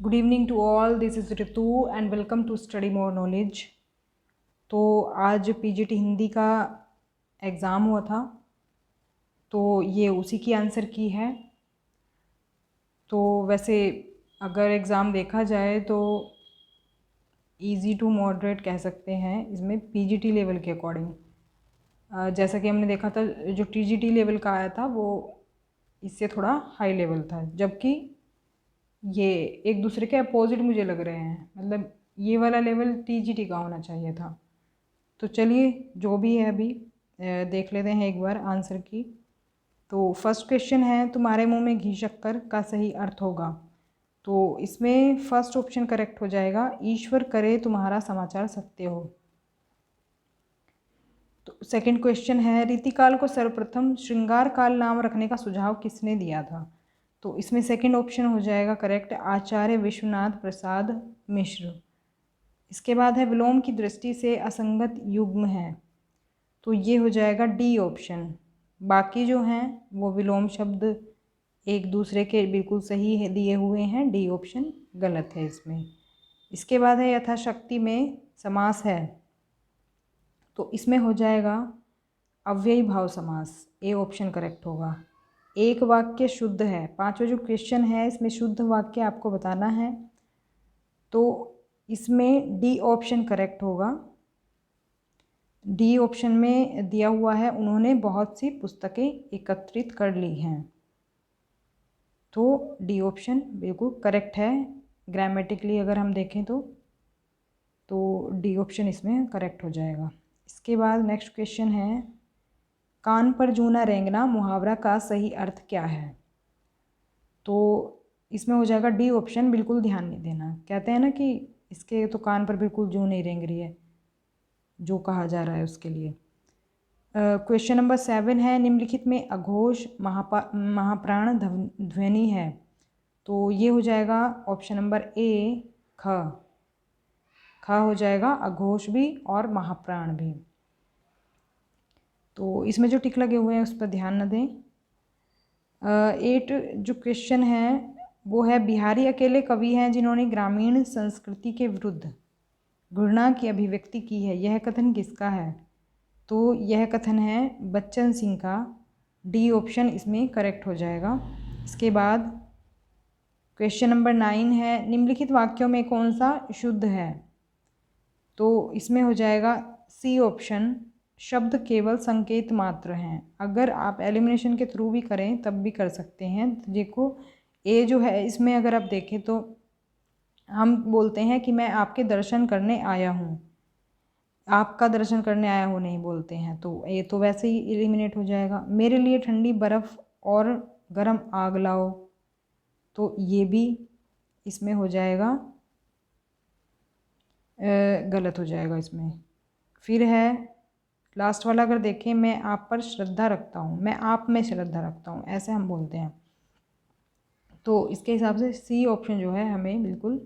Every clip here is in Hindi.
Good evening to all, this is Ritu and welcome to study more knowledge. तो आज पीजीटी हिंदी का एग्ज़ाम हुआ था, तो ये उसी की आंसर की है। तो वैसे अगर एग्ज़ाम देखा जाए तो इजी टू मॉडरेट कह सकते हैं इसमें पीजीटी लेवल के अकॉर्डिंग। जैसा कि हमने देखा था, जो टीजीटी लेवल का आया था वो इससे थोड़ा हाई लेवल था, जबकि ये एक दूसरे के अपोजिट मुझे लग रहे हैं। मतलब ये वाला लेवल टीजीटी का होना चाहिए था। तो चलिए जो भी है अभी देख लेते हैं एक बार आंसर की। तो फर्स्ट क्वेश्चन है, तुम्हारे मुंह में घी शक्कर का सही अर्थ होगा। तो इसमें फर्स्ट ऑप्शन करेक्ट हो जाएगा, ईश्वर करे तुम्हारा समाचार सत्य हो। तो सेकंड क्वेश्चन है, रीतिकाल को सर्वप्रथम श्रृंगार काल नाम रखने का सुझाव किसने दिया था। तो इसमें सेकंड ऑप्शन हो जाएगा करेक्ट, आचार्य विश्वनाथ प्रसाद मिश्र। इसके बाद है, विलोम की दृष्टि से असंगत युग्म है। तो ये हो जाएगा डी ऑप्शन। बाकी जो हैं वो विलोम शब्द एक दूसरे के बिल्कुल सही है दिए हुए हैं, डी ऑप्शन गलत है इसमें। इसके बाद है, यथाशक्ति में समास है। तो इसमें हो जाएगा अव्ययी भाव समास, ए ऑप्शन करेक्ट होगा। एक वाक्य शुद्ध है, पांचवा जो क्वेश्चन है इसमें शुद्ध वाक्य आपको बताना है, तो इसमें डी ऑप्शन करेक्ट होगा। डी ऑप्शन में दिया हुआ है, उन्होंने बहुत सी पुस्तकें एकत्रित कर ली हैं। तो डी ऑप्शन बिल्कुल करेक्ट है। ग्रामेटिकली अगर हम देखें तो डी ऑप्शन इसमें करेक्ट हो जाएगा। इसके बाद नेक्स्ट क्वेश्चन है, कान पर जूना रेंगना मुहावरा का सही अर्थ क्या है। तो इसमें हो जाएगा डी ऑप्शन, बिल्कुल ध्यान नहीं देना। कहते हैं ना कि इसके तो कान पर बिल्कुल जू नहीं रेंग रही है, जो कहा जा रहा है उसके लिए। क्वेश्चन नंबर 7 है, निम्नलिखित में अघोष महाप्राण ध्वनि है। तो ये हो जाएगा ऑप्शन नंबर ए ख। ख हो जाएगा, अघोष भी और महाप्राण भी। तो इसमें जो टिक लगे हुए हैं उस पर ध्यान न दें। 8 जो क्वेश्चन है वो है, बिहारी अकेले कवि हैं जिन्होंने ग्रामीण संस्कृति के विरुद्ध घृणा की अभिव्यक्ति की है, यह कथन किसका है। तो यह कथन है बच्चन सिंह का, डी ऑप्शन इसमें करेक्ट हो जाएगा। इसके बाद क्वेश्चन नंबर 9 है, निम्नलिखित वाक्यों में कौन सा शुद्ध है। तो इसमें हो जाएगा सी ऑप्शन, शब्द केवल संकेत मात्र हैं। अगर आप एलिमिनेशन के थ्रू भी करें तब भी कर सकते हैं। तो देखो ए जो है इसमें अगर आप देखें तो हम बोलते हैं कि मैं आपके दर्शन करने आया हूँ, आपका दर्शन करने आया हूँ नहीं बोलते हैं, तो ये तो वैसे ही एलिमिनेट हो जाएगा। मेरे लिए ठंडी बर्फ़ और गर्म आग लाओ, तो ये भी इसमें हो जाएगा गलत हो जाएगा इसमें। फिर है लास्ट वाला, अगर देखें, मैं आप पर श्रद्धा रखता हूँ, मैं आप में श्रद्धा रखता हूँ, ऐसे हम बोलते हैं। तो इसके हिसाब से सी ऑप्शन जो है हमें बिल्कुल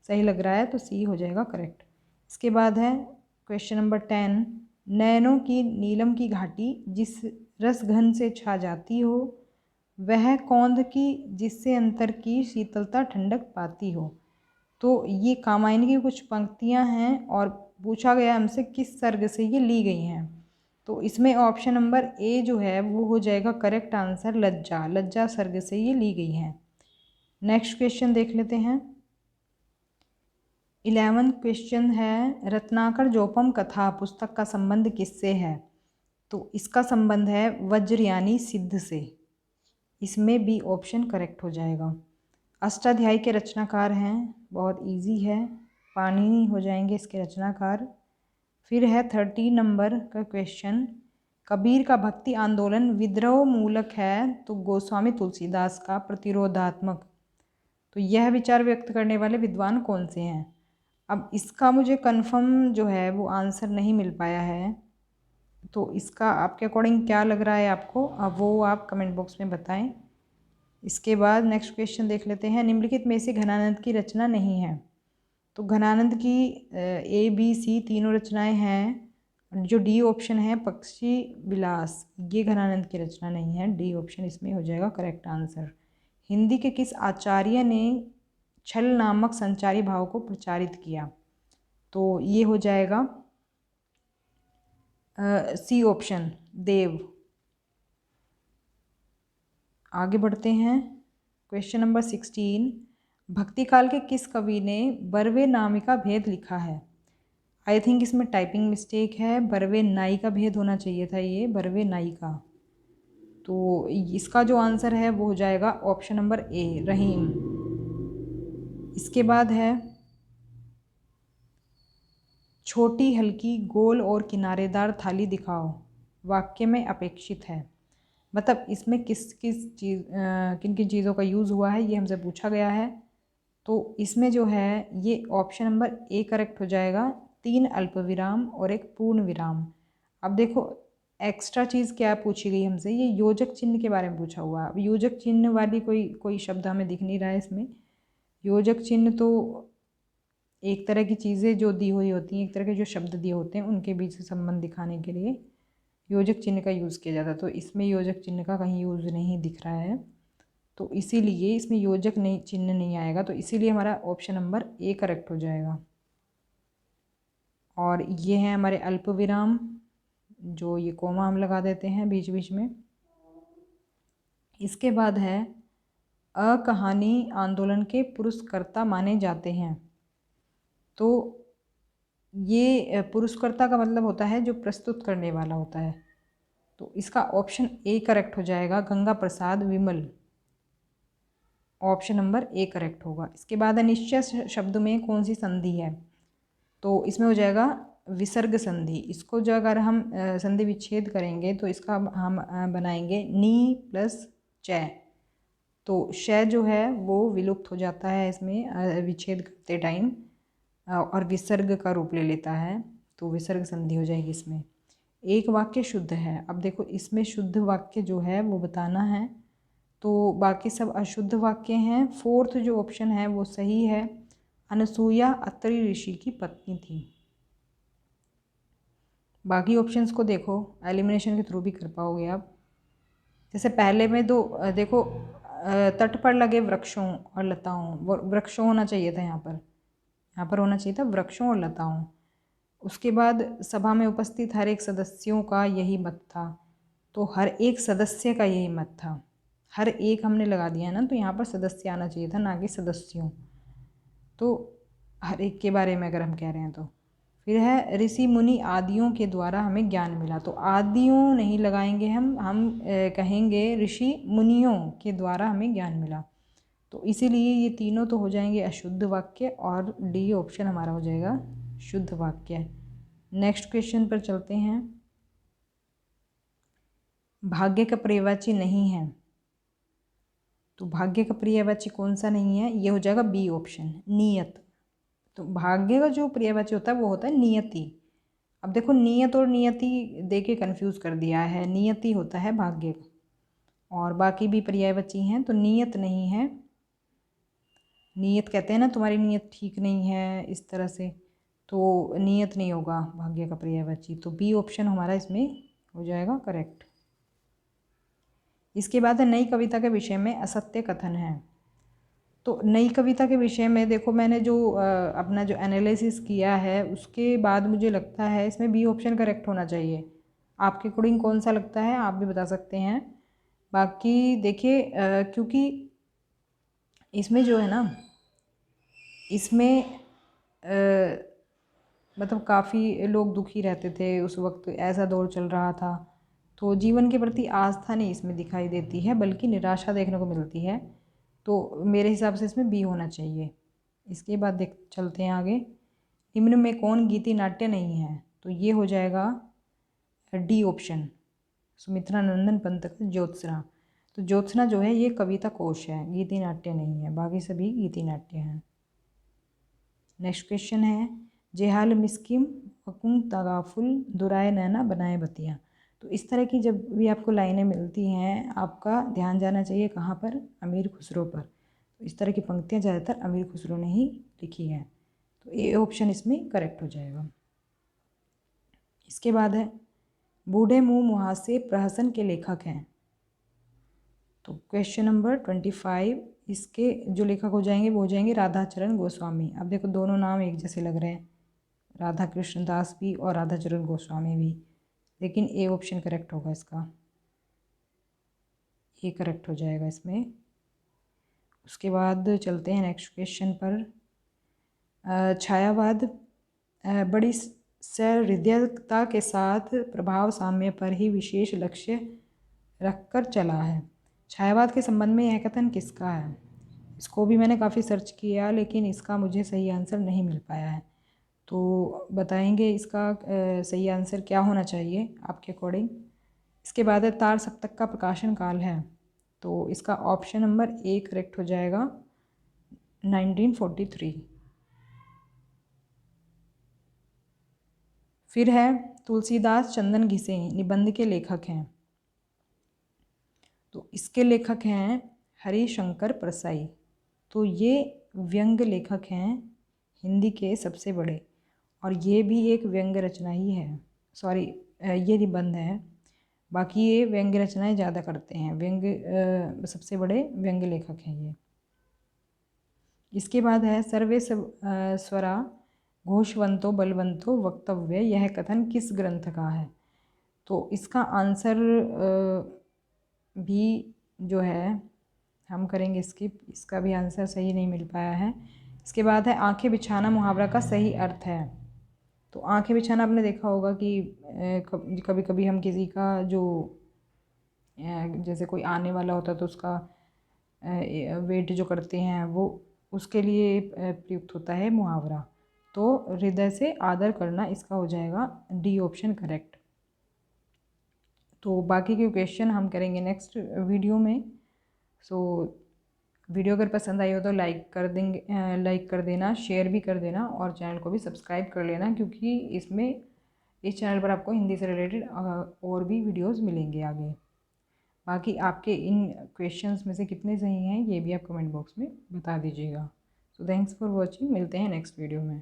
सही लग रहा है, तो सी हो जाएगा करेक्ट। इसके बाद है क्वेश्चन नंबर 10, नयनों की नीलम की घाटी जिस रस घन से छा जाती हो, वह कौंध की जिससे अंतर की शीतलता ठंडक पाती हो। तो ये कामायनी की कुछ पंक्तियां हैं और पूछा गया हमसे किस सर्ग से ये ली गई हैं। तो इसमें ऑप्शन नंबर ए जो है वो हो जाएगा करेक्ट आंसर, लज्जा। लज्जा सर्ग से ये ली गई हैं। नेक्स्ट क्वेश्चन देख लेते हैं। 11 क्वेश्चन है, रत्नाकर जोपम कथा पुस्तक का संबंध किससे है। तो इसका संबंध है वज्र यानी सिद्ध से, इसमें बी ऑप्शन करेक्ट हो जाएगा। अष्टाध्यायी के रचनाकार हैं, बहुत इजी है, पाणिनि हो जाएंगे इसके रचनाकार। फिर है 30 नंबर का क्वेश्चन, कबीर का भक्ति आंदोलन विद्रोह मूलक है तो गोस्वामी तुलसीदास का प्रतिरोधात्मक। तो यह विचार व्यक्त करने वाले विद्वान कौन से हैं। अब इसका मुझे कंफर्म जो है वो आंसर नहीं मिल पाया है, तो इसका आपके अकॉर्डिंग क्या लग रहा है आपको, अब वो आप कमेंट बॉक्स में बताएं। इसके बाद नेक्स्ट क्वेश्चन देख लेते हैं, निम्नलिखित में से घनानंद की रचना नहीं है। तो घनानंद की ए बी सी तीनों रचनाएं हैं। जो डी ऑप्शन है पक्षी विलास, ये घनानंद की रचना नहीं है, डी ऑप्शन इसमें हो जाएगा करेक्ट आंसर। हिंदी के किस आचार्य ने छल नामक संचारी भाव को प्रचारित किया। तो ये हो जाएगा सी ऑप्शन, देव। आगे बढ़ते हैं। क्वेश्चन नंबर 16, भक्ति काल के किस कवि ने बरवे नामिका भेद लिखा है? आई थिंक इसमें टाइपिंग मिस्टेक है, बरवे नायिका भेद होना चाहिए था, ये बरवे नायिका। तो इसका जो आंसर है वो हो जाएगा ऑप्शन नंबर ए, रहीम। इसके बाद है छोटी हल्की गोल और किनारेदार थाली दिखाओ, वाक्य में अपेक्षित है। मतलब इसमें किस किस चीज़ किन किन चीज़ों का यूज़ हुआ है ये हमसे पूछा गया है। तो इसमें जो है ये ऑप्शन नंबर ए करेक्ट हो जाएगा, 3 अल्प विराम और एक पूर्ण विराम। अब देखो एक्स्ट्रा चीज़ क्या पूछी गई हमसे, ये योजक चिन्ह के बारे में पूछा हुआ। अब योजक चिन्ह वाली कोई शब्द हमें दिख नहीं रहा है इसमें। योजक चिन्ह तो एक तरह की चीज़ें जो दी हुई होती हैं, एक तरह के जो शब्द दिए होते हैं उनके बीच से संबंध दिखाने के लिए योजक चिन्ह का यूज़ किया जाता है। तो इसमें योजक चिन्ह का कहीं यूज़ नहीं दिख रहा है, तो इसीलिए इसमें योजक नहीं चिन्ह नहीं आएगा। तो इसीलिए हमारा ऑप्शन नंबर ए करेक्ट हो जाएगा। और ये हैं हमारे अल्प विराम, जो ये कोमा हम लगा देते हैं बीच बीच में। इसके बाद है अकहानी आंदोलन के पुरस्कर्ता माने जाते हैं। तो ये पुरस्कर्ता का मतलब होता है जो प्रस्तुत करने वाला होता है। तो इसका ऑप्शन ए करेक्ट हो जाएगा, गंगा प्रसाद विमल। ऑप्शन नंबर ए करेक्ट होगा। इसके बाद निश्चय शब्द में कौन सी संधि है? तो इसमें हो जाएगा विसर्ग संधि। इसको जो अगर हम संधि विच्छेद करेंगे तो इसका हम बनाएंगे नी प्लस च। तो श जो है वो विलुप्त हो जाता है इसमें विच्छेद करते टाइम, और विसर्ग का रूप ले लेता है। तो विसर्ग संधि हो जाएगी इसमें। एक वाक्य शुद्ध है। अब देखो इसमें शुद्ध वाक्य जो है वो बताना है, तो बाकी सब अशुद्ध वाक्य हैं। फोर्थ जो ऑप्शन है वो सही है, अनसुईया अत्रि ऋषि की पत्नी थी। बाकी ऑप्शंस को देखो, एलिमिनेशन के थ्रू भी कर पाओगे आप। जैसे पहले में दो देखो, तट पर लगे वृक्षों और लताओं, वृक्षों होना चाहिए था यहाँ पर होना चाहिए था वृक्षों और लताओं। उसके बाद सभा में उपस्थित हर एक सदस्यों का यही मत था। तो हर एक सदस्य का यही मत था, हर एक हमने लगा दिया ना, तो यहाँ पर सदस्य आना चाहिए था, ना कि सदस्यों। तो हर एक के बारे में अगर हम कह रहे हैं तो फिर है ऋषि मुनि आदियों के द्वारा हमें ज्ञान मिला। तो आदियों नहीं लगाएंगे हम कहेंगे ऋषि मुनियों के द्वारा हमें ज्ञान मिला। तो इसीलिए ये तीनों तो हो जाएंगे अशुद्ध वाक्य, और डी ऑप्शन हमारा हो जाएगा शुद्ध वाक्य। नेक्स्ट क्वेश्चन पर चलते हैं। भाग्य का पर्यायवाची नहीं है, तो भाग्य का पर्यायवाची कौन सा नहीं है? ये हो जाएगा बी ऑप्शन, नियत। तो भाग्य का जो पर्यायवाची होता है वो होता है नियति। अब देखो नियत और नियति दे के कन्फ्यूज़ कर दिया है, नियति होता है भाग्य, और बाकी भी पर्यायवाची हैं। तो नियत नहीं है, नियत कहते हैं ना तुम्हारी नियत ठीक नहीं है इस तरह से, तो नियत नहीं होगा भाग्य का पर्यायवाची। तो बी ऑप्शन हमारा इसमें हो जाएगा करेक्ट। इसके बाद नई कविता के विषय में असत्य कथन है। तो नई कविता के विषय में देखो मैंने जो अपना जो एनालिसिस किया है उसके बाद मुझे लगता है इसमें बी ऑप्शन करेक्ट होना चाहिए। आपके अकॉर्डिंग कौन सा लगता है आप भी बता सकते हैं। बाकी देखिए क्योंकि इसमें जो है ना, इसमें मतलब काफ़ी लोग दुखी रहते थे उस वक्त, ऐसा दौर चल रहा था, तो जीवन के प्रति आस्था नहीं इसमें दिखाई देती है बल्कि निराशा देखने को मिलती है। तो मेरे हिसाब से इसमें बी होना चाहिए। इसके बाद देख चलते हैं आगे। निम्न में कौन गीति नाट्य नहीं है? तो ये हो जाएगा डी ऑप्शन, सुमित्रा नंदन पंत का ज्योत्सना। तो ज्योत्सना जो है ये कविता कोश है, गीति नाट्य नहीं है, बाकी सभी गीति नाट्य हैं। नेक्स्ट क्वेश्चन है जेहाल मिस्किम वकुंग तगाफुल दुराए नैना बनाए बतिया। तो इस तरह की जब भी आपको लाइनें मिलती हैं आपका ध्यान जाना चाहिए कहाँ पर? अमीर खुसरो पर। तो इस तरह की पंक्तियाँ ज़्यादातर अमीर खुसरो ने ही लिखी हैं। तो ए ऑप्शन इसमें करेक्ट हो जाएगा। इसके बाद है बूढ़े मुँह मुहासे प्रहसन के लेखक हैं। तो क्वेश्चन नंबर 25, इसके जो लेखक हो जाएंगे वो हो जाएंगे राधाचरण गोस्वामी। अब देखो दोनों नाम एक जैसे लग रहे हैं, राधा कृष्ण दास भी और राधाचरण गोस्वामी भी, लेकिन ए ऑप्शन करेक्ट होगा इसका, ये करेक्ट हो जाएगा इसमें। उसके बाद चलते हैं नेक्स्ट क्वेश्चन पर। छायावाद बड़ी सहृदयता के साथ प्रभाव साम्य पर ही विशेष लक्ष्य रखकर चला है। छायावाद के संबंध में यह कथन किसका है? इसको भी मैंने काफ़ी सर्च किया लेकिन इसका मुझे सही आंसर नहीं मिल पाया है, तो बताएंगे इसका सही आंसर क्या होना चाहिए आपके अकॉर्डिंग। इसके बाद है तार सप्तक का प्रकाशन काल है, तो इसका ऑप्शन नंबर ए करेक्ट हो जाएगा 1943। फिर है तुलसीदास चंदन घिसे निबंध के लेखक हैं, तो इसके लेखक हैं हरिशंकर परसाई। तो ये व्यंग लेखक हैं हिंदी के सबसे बड़े, और ये भी एक व्यंग रचना ही है, सॉरी ये निबंध है, बाकी ये व्यंग रचनाएं ज़्यादा करते हैं। व्यंग सबसे बड़े व्यंग लेखक हैं ये। इसके बाद है सर्वे स्वरा घोषवंतो बलवंतो वक्तव्य, यह कथन किस ग्रंथ का है? तो इसका आंसर भी जो है हम करेंगे स्किप, इसका भी आंसर सही नहीं मिल पाया है। इसके बाद है आंखें बिछाना मुहावरा का सही अर्थ है। तो आंखें बिछाना आपने देखा होगा कि कभी कभी हम किसी का जो जैसे कोई आने वाला होता है तो उसका वेट जो करते हैं वो उसके लिए प्रयुक्त होता है मुहावरा। तो हृदय से आदर करना इसका हो जाएगा डी ऑप्शन करेक्ट। तो बाकी के क्वेश्चन हम करेंगे नेक्स्ट वीडियो में। सो वीडियो अगर पसंद आई हो तो लाइक कर देंगे, लाइक कर देना, शेयर भी कर देना और चैनल को भी सब्सक्राइब कर लेना, क्योंकि इसमें इस चैनल पर आपको हिंदी से रिलेटेड और भी वीडियोस मिलेंगे आगे। बाकी आपके इन क्वेश्चंस में से कितने सही हैं ये भी आप कमेंट बॉक्स में बता दीजिएगा। सो थैंक्स फॉर वॉचिंग, मिलते हैं नेक्स्ट वीडियो में।